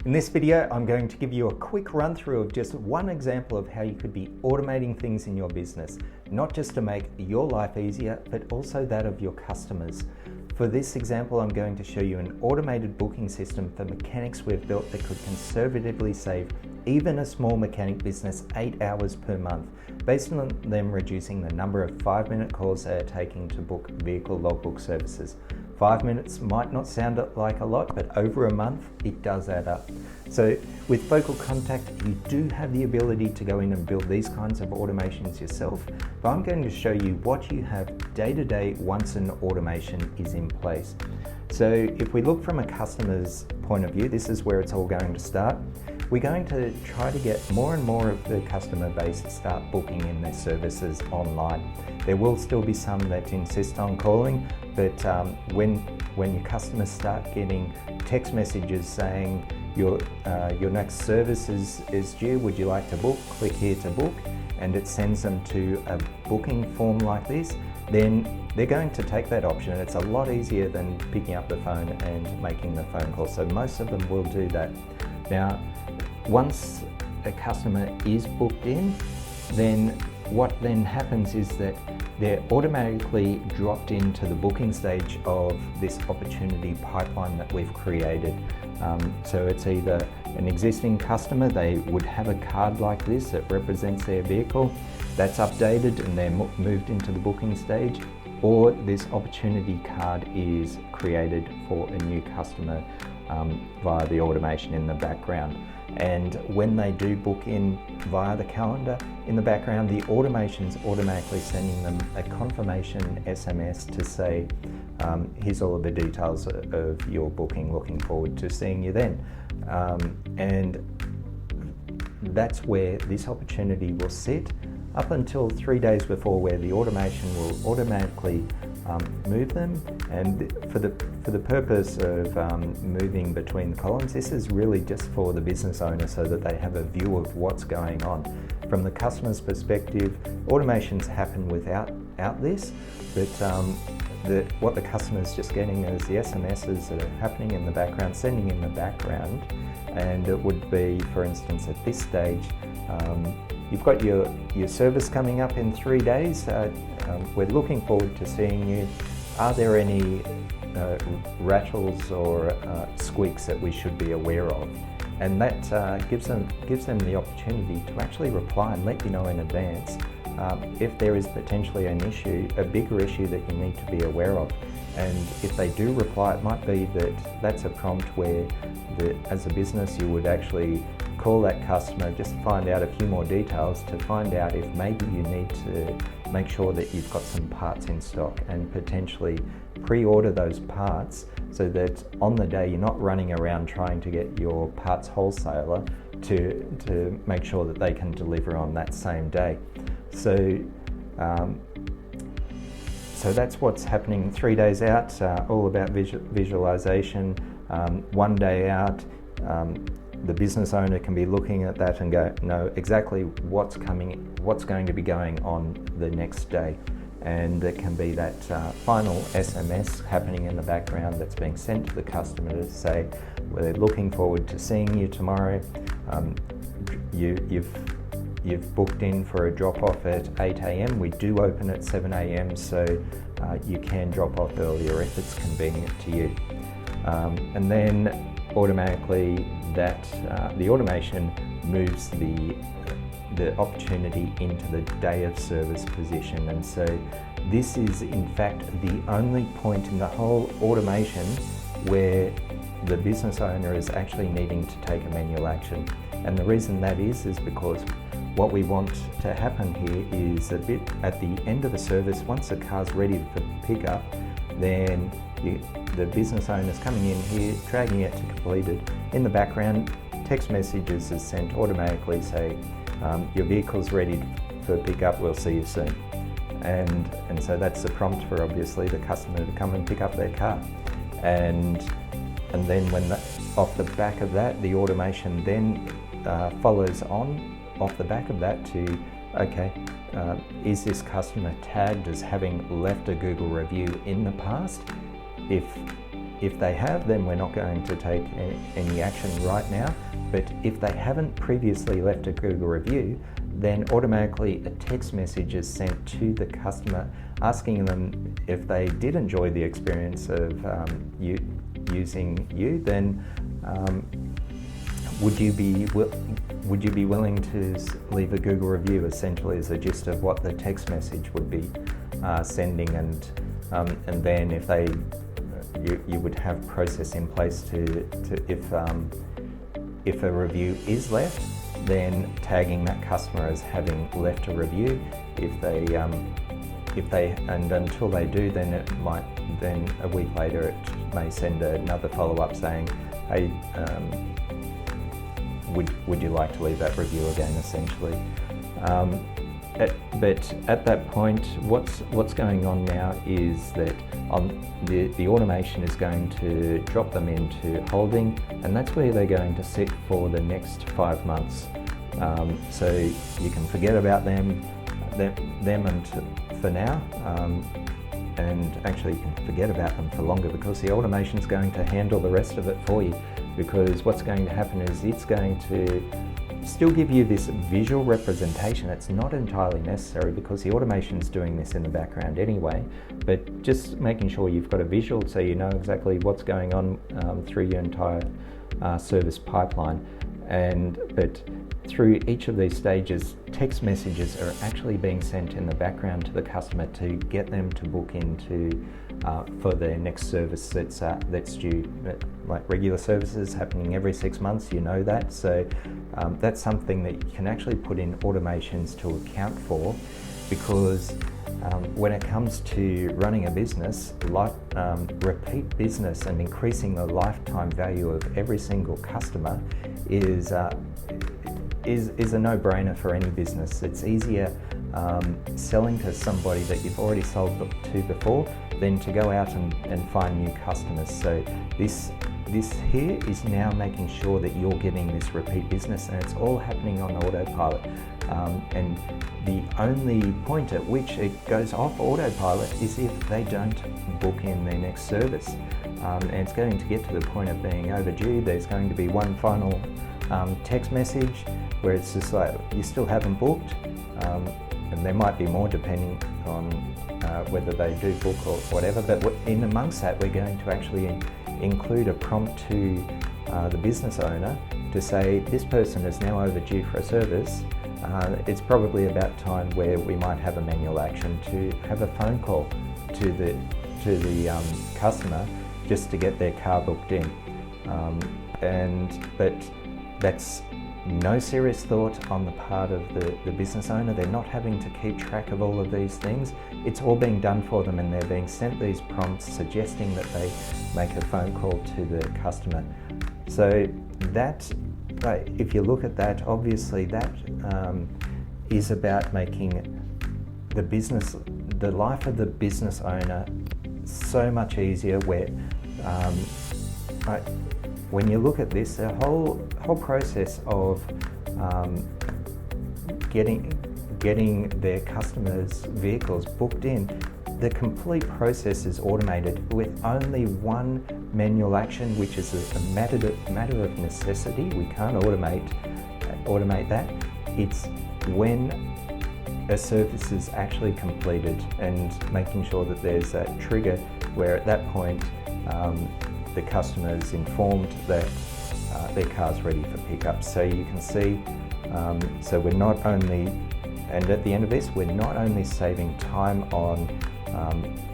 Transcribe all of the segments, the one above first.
In this video, I'm going to give you a quick run through of just one example of how you could be automating things in your business, not just to make your life easier, but also that of your customers. For this example, I'm going to show you an automated booking system for mechanics we've built that could conservatively save even a small mechanic business 8 hours per month, based on them reducing the number of 5-minute calls they are taking to book vehicle logbook services. 5 minutes might not sound like a lot, but over a month, it does add up. So with Focal Contact, you do have the ability to go in and build these kinds of automations yourself, but I'm going to show you what you have day to day once an automation is in place. So if we look from a customer's point of view, this is where it's all going to start. We're going to try to get more and more of the customer base to start booking in their services online. There will still be some that insist on calling, but when your customers start getting text messages saying your next service is due, would you like to book? Click here to book, and it sends them to a booking form like this, then they're going to take that option. It's a lot easier than picking up the phone and making the phone call, so most of them will do that. Now, once a customer is booked in, then what then happens is that they're automatically dropped into the booking stage of this opportunity pipeline that we've created. So it's either an existing customer, they would have a card like this that represents their vehicle, that's updated and they're moved into the booking stage, or this opportunity card is created for a new customer via the automation in the background. And when they do book in via the calendar, in the background, the automation's automatically sending them a confirmation SMS to say, here's all of the details of your booking, looking forward to seeing you then. And that's where this opportunity will sit up until 3 days before, where the automation will automatically move them. And for the purpose of moving between the columns, this is really just for the business owner so that they have a view of what's going on. From the customer's perspective, automations happen without this, but what the customer's just getting is the SMSs that are happening in the background, sending in the background, and it would be, for instance, at this stage, you've got your service coming up in 3 days. We're looking forward to seeing you. Are there any rattles or squeaks that we should be aware of? And that gives them the opportunity to actually reply and let you know in advance if there is potentially an issue, a bigger issue that you need to be aware of. And if they do reply, it might be that that's a prompt where, as a business, you would actually call that customer just to find out a few more details, to find out if maybe you need to make sure that you've got some parts in stock and potentially pre-order those parts so that on the day you're not running around trying to get your parts wholesaler to make sure that they can deliver on that same day. So that's what's happening 3 days out, all about visualization. 1 day out, the business owner can be looking at that and know exactly what's going to be going on the next day. And it can be that final SMS happening in the background that's being sent to the customer to say, we're looking forward to seeing you tomorrow. You've booked in for a drop-off at 8 a.m. We do open at 7 a.m, so you can drop off earlier if it's convenient to you. And then automatically the automation moves the opportunity into the day of service position. And so this is in fact the only point in the whole automation where the business owner is actually needing to take a manual action. And the reason that is because what we want to happen here is a bit at the end of the service, once the car's ready for pickup, then the business owner's coming in here, dragging it to completed. In the background, text messages is sent automatically, say, your vehicle's ready for pickup, we'll see you soon. And so that's the prompt for obviously the customer to come and pick up their car. And then off the back of that, the automation then follows on off the back of that to, okay, is this customer tagged as having left a Google review in the past? If they have, then we're not going to take any action right now. But if they haven't previously left a Google review, then automatically a text message is sent to the customer asking them if they did enjoy the experience of using you, then would you be willing to leave a Google review, essentially as a gist of what the text message would be sending, and then if they you would have process in place to if a review is left, then tagging that customer as having left a review. If they and until they do, then a week later it may send another follow-up saying, hey, would you like to leave that review again, essentially. But at that point, what's going on now is that the automation is going to drop them into holding, and that's where they're going to sit for the next 5 months. So you can forget about them and for now, and actually you can forget about them for longer, because the automation is going to handle the rest of it for you. Because what's going to happen is it's going to still give you this visual representation. It's not entirely necessary because the automation is doing this in the background anyway, but just making sure you've got a visual so you know exactly what's going on through your entire service pipeline. But through each of these stages, text messages are actually being sent in the background to the customer to get them to book into for their next service that's due. Like regular services happening every 6 months, you know that. So that's something that you can actually put in automations to account for, because when it comes to running a business, repeat business and increasing the lifetime value of every single customer is a no-brainer for any business. It's easier selling to somebody that you've already sold to before than to go out and find new customers. So this here is now making sure that you're getting this repeat business, and it's all happening on autopilot. And the only point at which it goes off autopilot is if they don't book in their next service. And it's going to get to the point of being overdue. There's going to be one final text message where it's just like, you still haven't booked, and there might be more depending on whether they do book or whatever. But in amongst that, we're going to actually include a prompt to the business owner to say, this person is now overdue for a service. It's probably about time where we might have a manual action to have a phone call to the customer just to get their car booked in. But that's no serious thought on the part of the business owner. They're not having to keep track of all of these things. It's all being done for them, and they're being sent these prompts suggesting that they make a phone call to the customer. So that, if you look at that, obviously that is about making the life of the business owner so much easier, where when you look at this, the whole process of getting their customers' vehicles booked in, the complete process is automated with only one manual action, which is a matter of necessity. We can't automate that. It's when a service is actually completed, and making sure that there's a trigger where at that point the customer is informed that their car's ready for pickup. So you can see, so we're not only, and at the end of this, we're not only saving time on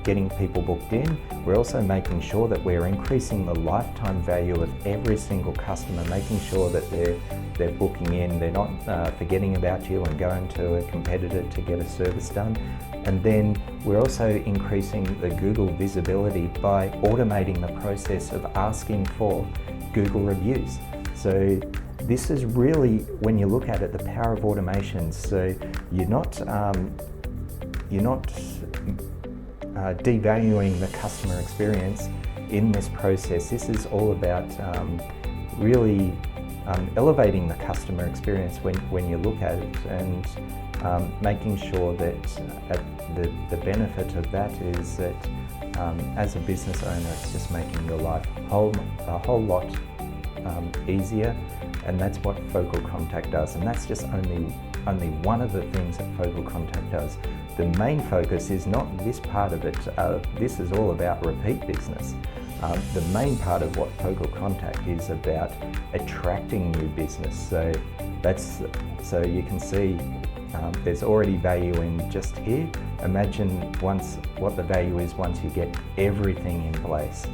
getting people booked in, we're also making sure that we're increasing the lifetime value of every single customer, making sure that they're booking in, they're not forgetting about you and going to a competitor to get a service done. And then we're also increasing the Google visibility by automating the process of asking for Google reviews. So this is really, when you look at it, the power of automation. So you're not devaluing the customer experience in this process. This is all about really elevating the customer experience when you look at it, and making sure that the benefit of that is that as a business owner, it's just making your life a whole lot easier, and that's what focal contact does. And that's just only one of the things that focal contact does. The main focus is not this part of it. This is all about repeat business. The main part of what focal contact is about attracting new business. So you can see there's already value in just here. Imagine what the value is once you get everything in place.